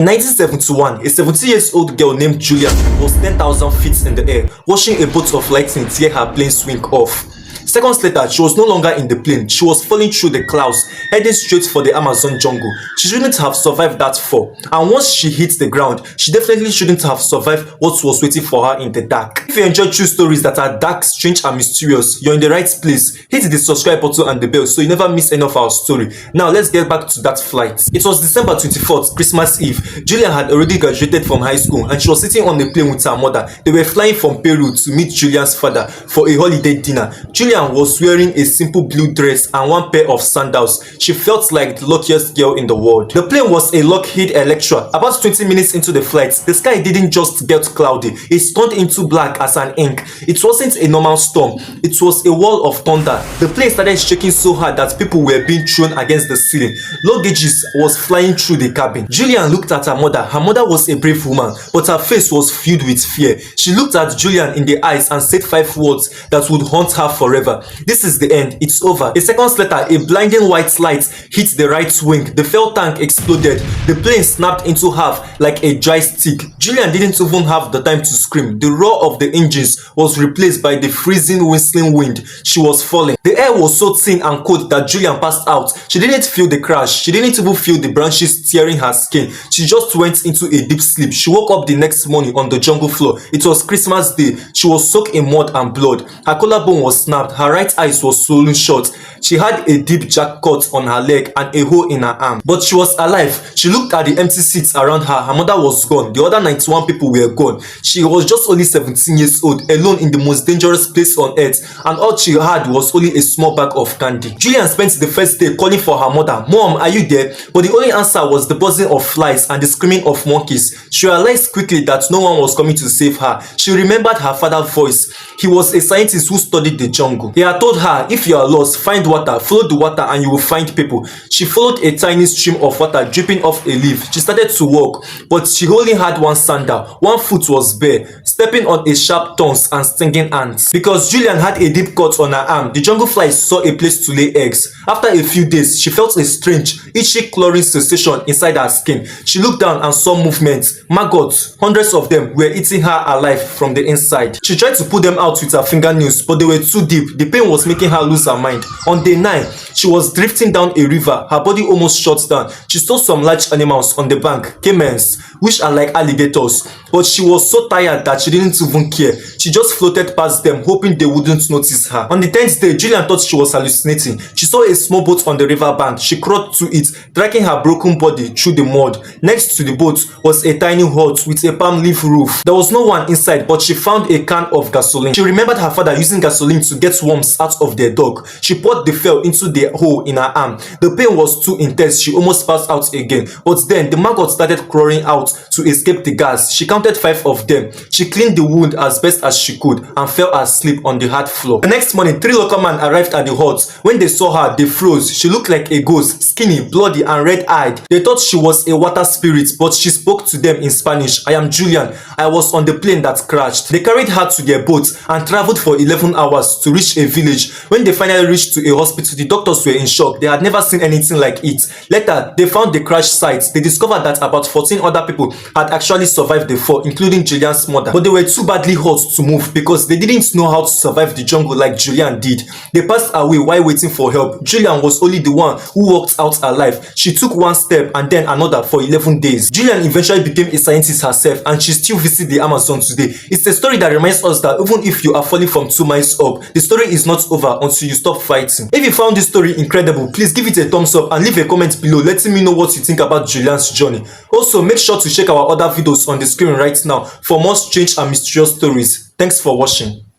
In 1971, a 17-year-old girl named Juliane was 10,000 feet in the air, watching a bolt of lightning tear her plane swing off. Seconds later, she was no longer in the plane. She was falling through the clouds, heading straight for the Amazon jungle. She shouldn't have survived that fall. And once she hit the ground, she definitely shouldn't have survived what was waiting for her in the dark. If you enjoy true stories that are dark, strange, and mysterious, you're in the right place. Hit the subscribe button and the bell so you never miss any of our story. Now, let's get back to that flight. It was December 24th, Christmas Eve. Juliane had already graduated from high school and she was sitting on the plane with her mother. They were flying from Peru to meet Juliane's father for a holiday dinner. Juliane was wearing a simple blue dress and one pair of sandals. She felt like the luckiest girl in the world. The plane was a Lockheed Electra. About 20 minutes into the flight, the sky didn't just get cloudy, it turned into black as an ink. It wasn't a normal storm, it was a wall of thunder. The plane started shaking so hard that people were being thrown against the ceiling. Luggages was flying through the cabin. Juliane looked at her mother. Her mother was a brave woman, but her face was filled with fear. She looked at Juliane in the eyes and said 5 words that would haunt her forever. This is the end, it's over. A second later, a blinding white light hit the right wing. The fuel tank exploded. The plane snapped into half like a dry stick. Juliane didn't even have the time to scream. The roar of the engines was replaced by the freezing whistling wind. She was falling. The air was so thin and cold that Juliane passed out. She didn't feel the crash. She didn't even feel the branches tearing her skin. She just went into a deep sleep. She woke up the next morning on the jungle floor. It was Christmas Day. She was soaked in mud and blood. Her collarbone was snapped. Her right eye was swollen shut. She had a deep jack cut on her leg and a hole in her arm. But she was alive. She looked at the empty seats around her. Her mother was gone. The other 91 people were gone. She was just only 17 years old, alone in the most dangerous place on earth, and all she had was only a small bag of candy. Juliane spent the first day calling for her mother. "Mom, are you there?" But the only answer was the buzzing of flies and the screaming of monkeys. She realized quickly that no one was coming to save her. She remembered her father's voice. He was a scientist who studied the jungle. He had told her, "If you are lost, find water, follow the water and you will find people." She followed a tiny stream of water dripping off a leaf. She started to walk, but she only had one sandal. One foot was bare, stepping on a sharp thorns and stinging ants. Because Juliane had a deep cut on her arm, the jungle flies saw a place to lay eggs. After a few days, she felt a strange, itchy, clawing sensation inside her skin. She looked down and saw movements. Maggots, hundreds of them, were eating her alive from the inside. She tried to pull them out with her fingernails, but they were too deep. The pain was making her lose her mind. On day 9, she was drifting down a river. Her body almost shut down. She saw some large animals on the bank, caimans, which are like alligators. But she was so tired that she didn't even care. She just floated past them, hoping they wouldn't notice her. On the 10th day, Juliane thought she was hallucinating. She saw a small boat on the river bank. She crawled to it, dragging her broken body through the mud. Next to the boat was a tiny hut with a palm leaf roof. There was no one inside, but she found a can of gasoline. She remembered her father using gasoline to get worms out of their dog. She poured the fuel into the hole in her arm. The pain was too intense. She almost passed out again. But then the maggot started crawling out to escape the gas. She counted 5 of them. She cleaned the wound as best as she could and fell asleep on the hard floor. The next morning, 3 local men arrived at the hut. When they saw her, they froze. She looked like a ghost, skinny, bloody, and red-eyed. They thought she was a water spirit, but she spoke to them in Spanish. "I am Juliane. I was on the plane that crashed." They carried her to their boat and traveled for 11 hours to reach a village. When they finally reached to a hospital, the doctors were in shock. They had never seen anything like it. Later, they found the crash site. They discovered that about 14 other people had actually survived the fall, including Juliane's mother. But they were too badly hurt to move because they didn't know how to survive the jungle like Juliane did. They passed away while waiting for help. Juliane was only the one who walked out alive. She took one step and then another for 11 days. Juliane eventually became a scientist herself and she still visits the Amazon today. It's a story that reminds us that even if you are falling from 2 miles up, the story is not over until you stop fighting. If you found this story incredible, please give it a thumbs up and leave a comment below letting me know what you think about Juliane's journey. Also, make sure to check our other videos on the screen right now for more strange and mysterious stories. Thanks for watching.